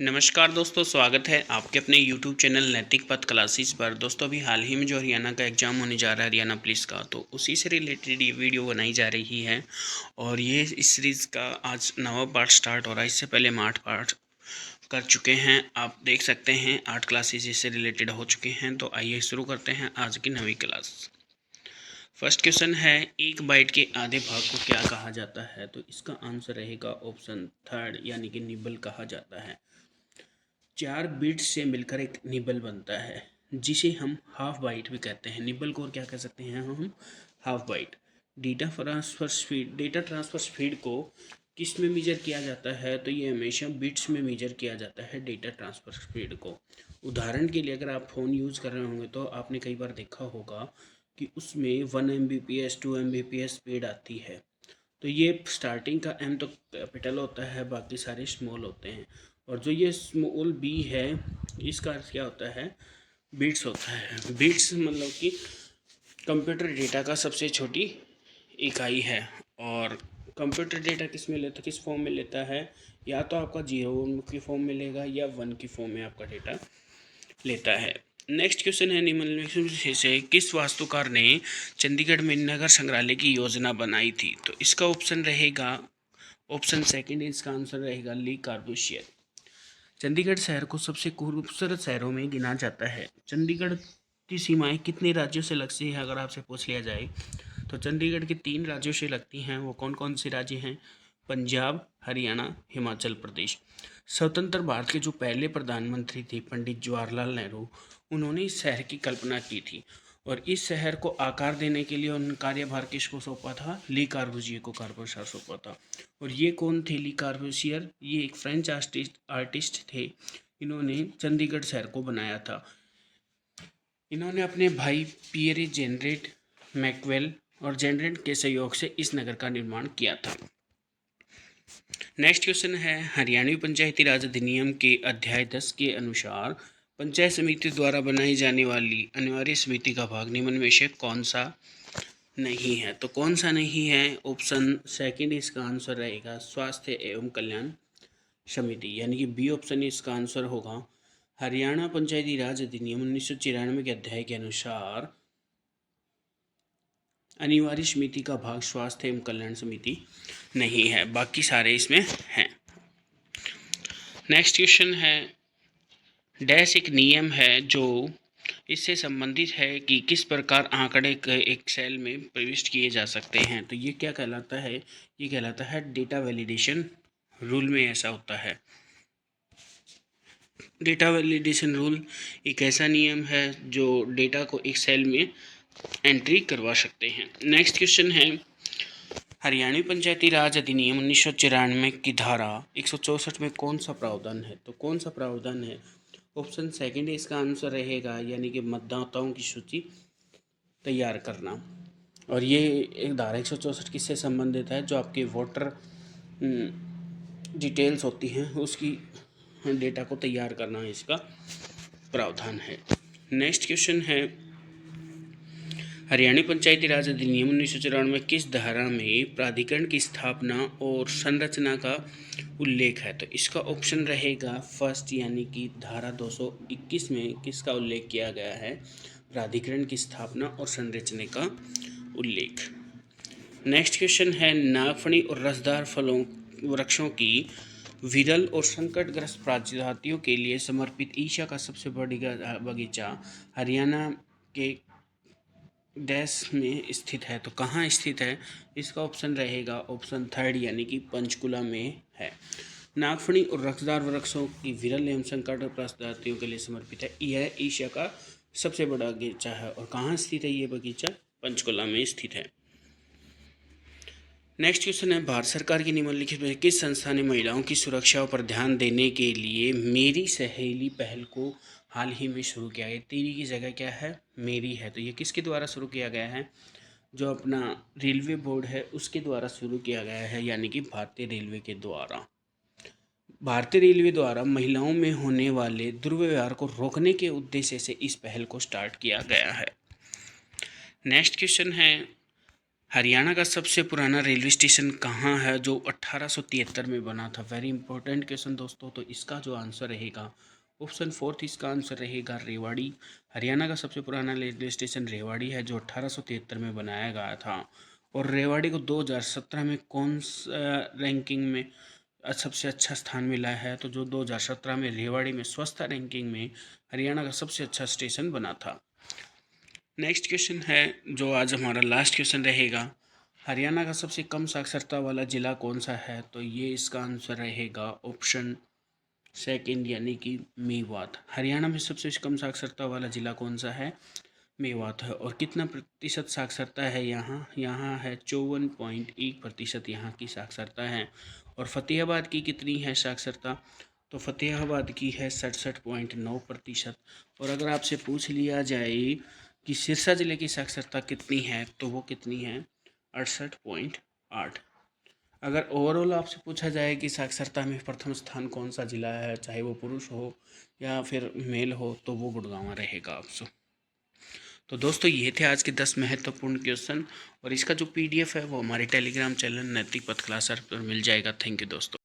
नमस्कार दोस्तों, स्वागत है आपके अपने YouTube चैनल नैतिक पथ क्लासेस पर। दोस्तों अभी हाल ही में जो हरियाणा का एग्ज़ाम होने जा रहा है, हरियाणा पुलिस का, तो उसी से रिलेटेड ये वीडियो बनाई जा रही है। और ये इस सीरीज़ का आज 9वां पार्ट स्टार्ट हो रहा है। इससे पहले हम 8 पार्ट कर चुके हैं, आप देख सकते हैं 8 क्लासेस इससे रिलेटेड हो चुके हैं। तो आइए शुरू करते हैं आज की 9वीं क्लास। फर्स्ट क्वेश्चन है, एक बाइट के आधे भाग को क्या कहा जाता है? तो इसका आंसर रहेगा ऑप्शन थर्ड, यानी कि निबल कहा जाता है। 4 बिट्स से मिलकर एक निबल बनता है, जिसे हम हाफ बाइट भी कहते हैं। निबल को और क्या कह सकते हैं हम? Half byte. Data transfer speed को किस में मेजर किया जाता है? तो ये हमेशा बिट्स में मेजर किया जाता है डेटा ट्रांसफर स्पीड को। उदाहरण के लिए अगर आप फ़ोन यूज़ कर रहे होंगे तो आपने कई बार देखा होगा कि उसमें 1 Mbps 2 Mbps स्पीड आती है। तो ये स्टार्टिंग का एम तो कैपिटल होता है, बाकी सारे स्मॉल होते हैं। और जो ये स्मॉल बी है, इसका अर्थ क्या होता है? बिट्स होता है। बिट्स मतलब कि कंप्यूटर डेटा का सबसे छोटी इकाई है। और कंप्यूटर डेटा किस फॉर्म में लेता है? या तो आपका 0 की फॉर्म में लेगा या 1 की फॉर्म में आपका डेटा लेता है। नेक्स्ट क्वेश्चन है, निम्नलिखित में से किस वास्तुकार ने चंडीगढ़ में नगर संग्रहालय की योजना बनाई थी? तो इसका ऑप्शन रहेगा ऑप्शन सेकंड, इसका आंसर रहेगा ली कार्बूसियर। चंडीगढ़ शहर को सबसे खूबसूरत शहरों में गिना जाता है। चंडीगढ़ की सीमाएं कितने राज्यों से लगती है? अगर आपसे पूछ लिया जाए तो चंडीगढ़ के 3 राज्यों से लगती हैं। वो कौन कौन से राज्य हैं? पंजाब, हरियाणा, हिमाचल प्रदेश। स्वतंत्र भारत के जो पहले प्रधानमंत्री थे पंडित जवाहरलाल नेहरू, उन्होंने इस शहर की कल्पना की थी। और इस शहर को आकार देने के लिए उन्होंने कार्यभार किसको सौंपा था? ली कार्बूजियर को कार्यभार सौंपा था। और ये कौन थे ली कार्बूसियर? ये एक फ्रेंच आर्टिस्ट थे। इन्होंने चंडीगढ़ शहर को बनाया था। इन्होंने अपने भाई पियरे जेनरेट मैकवेल और जेनरेट के सहयोग से इस नगर का निर्माण किया था। नेक्स्ट क्वेश्चन है, हरियाणवी पंचायती राज अधिनियम के अध्याय 10 के अनुसार पंचायत समिति द्वारा बनाई जाने वाली अनिवार्य समिति का भाग निम्न में से कौन सा नहीं है? तो कौन सा नहीं है? ऑप्शन सेकंड इसका आंसर रहेगा स्वास्थ्य एवं कल्याण समिति, यानी कि बी ऑप्शन इसका आंसर होगा। हरियाणा पंचायती राज अधिनियम 1994 के अध्याय के अनुसार अनिवार्य समिति का भाग स्वास्थ्य एवं कल्याण समिति नहीं है, बाकी सारे इसमें हैं। नेक्स्ट क्वेश्चन है, डैश एक नियम है जो इससे संबंधित है कि किस प्रकार आंकड़े एक सेल में प्रविष्ट किए जा सकते हैं। तो ये क्या कहलाता है? ये कहलाता है डेटा वैलिडेशन रूल में ऐसा होता है। डेटा वैलिडेशन रूल एक ऐसा नियम है जो डेटा को एक सेल में एंट्री करवा सकते हैं। नेक्स्ट क्वेश्चन है, हरियाणवी पंचायती राज अधिनियम 1994 की धारा 164 में कौन सा प्रावधान है? तो कौन सा प्रावधान है? ऑप्शन सेकंड इसका आंसर रहेगा, यानी कि मतदाताओं की सूची तैयार करना। और ये एक धारा 164 किससे संबंधित है? जो आपके वोटर डिटेल्स होती हैं उसकी डेटा को तैयार करना इसका प्रावधान है। नेक्स्ट क्वेश्चन है, हरियाणा पंचायती राज अधिनियम 1994 में किस धारा में प्राधिकरण की स्थापना और संरचना का उल्लेख है? तो इसका ऑप्शन रहेगा फर्स्ट, यानी कि धारा 221 में किसका उल्लेख किया गया है? प्राधिकरण की स्थापना और संरचना का उल्लेख। नेक्स्ट क्वेश्चन है, नागफनी और रसदार फलों वृक्षों की विरल और संकटग्रस्त प्रजातियों के लिए समर्पित ईशा का सबसे बड़ा बगीचा हरियाणा के डैश में स्थित है। तो कहाँ स्थित है? इसका ऑप्शन रहेगा ऑप्शन थर्ड, यानी कि पंचकुला में है। नागफनी और रसदार वृक्षों की विरल एवं संकट प्रजातियों के लिए समर्पित है। यह एशिया का सबसे बड़ा बगीचा है। और कहाँ स्थित है ये बगीचा? पंचकुला में स्थित है। नेक्स्ट क्वेश्चन है, भारत सरकार की निम्नलिखित में किस संस्था ने महिलाओं की सुरक्षा पर ध्यान देने के लिए मेरी सहेली पहल को हाल ही में शुरू किया है? तेरी की जगह क्या है? मेरी है। तो ये किसके द्वारा शुरू किया गया है? जो अपना रेलवे बोर्ड है उसके द्वारा शुरू किया गया है, यानी कि भारतीय रेलवे के द्वारा। भारतीय रेलवे द्वारा महिलाओं में होने वाले दुर्व्यवहार को रोकने के उद्देश्य से इस पहल को स्टार्ट किया गया है। नेक्स्ट क्वेश्चन है, हरियाणा का सबसे पुराना रेलवे स्टेशन कहाँ है जो 1873 में बना था? वेरी इंपॉर्टेंट क्वेश्चन दोस्तों। तो इसका जो आंसर रहेगा ऑप्शन फोर्थ, इसका आंसर रहेगा रेवाड़ी। हरियाणा का सबसे पुराना रेलवे स्टेशन रेवाड़ी है जो 1873 में बनाया गया था। और रेवाड़ी को 2017 में कौन सा रैंकिंग में सबसे अच्छा स्थान मिला है? तो जो 2017 में रेवाड़ी में स्वच्छता रैंकिंग में हरियाणा का सबसे अच्छा स्टेशन बना था। नेक्स्ट क्वेश्चन है जो आज हमारा लास्ट क्वेश्चन रहेगा, हरियाणा का सबसे कम साक्षरता वाला जिला कौन सा है? तो ये इसका आंसर रहेगा ऑप्शन सेकंड यानी कि मेवात। हरियाणा में सबसे कम साक्षरता वाला जिला कौन सा है? मेवात है। और कितना प्रतिशत साक्षरता है यहाँ? यहाँ है 54.1% यहाँ की साक्षरता है। और फतेहाबाद की कितनी है साक्षरता? तो फतेहाबाद की है 67.9%। और अगर आपसे पूछ लिया जाए कि सिरसा जिले की साक्षरता कितनी है, तो वो कितनी है? 68.8। अगर ओवरऑल आपसे पूछा जाए कि साक्षरता में प्रथम स्थान कौन सा जिला है, चाहे वो पुरुष हो या फिर मेल हो, तो वो गुड़गांव रहेगा आपसे। तो दोस्तों ये थे आज के 10 महत्वपूर्ण क्वेश्चन, और इसका जो PDF है वो हमारे टेलीग्राम चैनल नैतिक पथ क्लास पर मिल जाएगा। थैंक यू दोस्तों।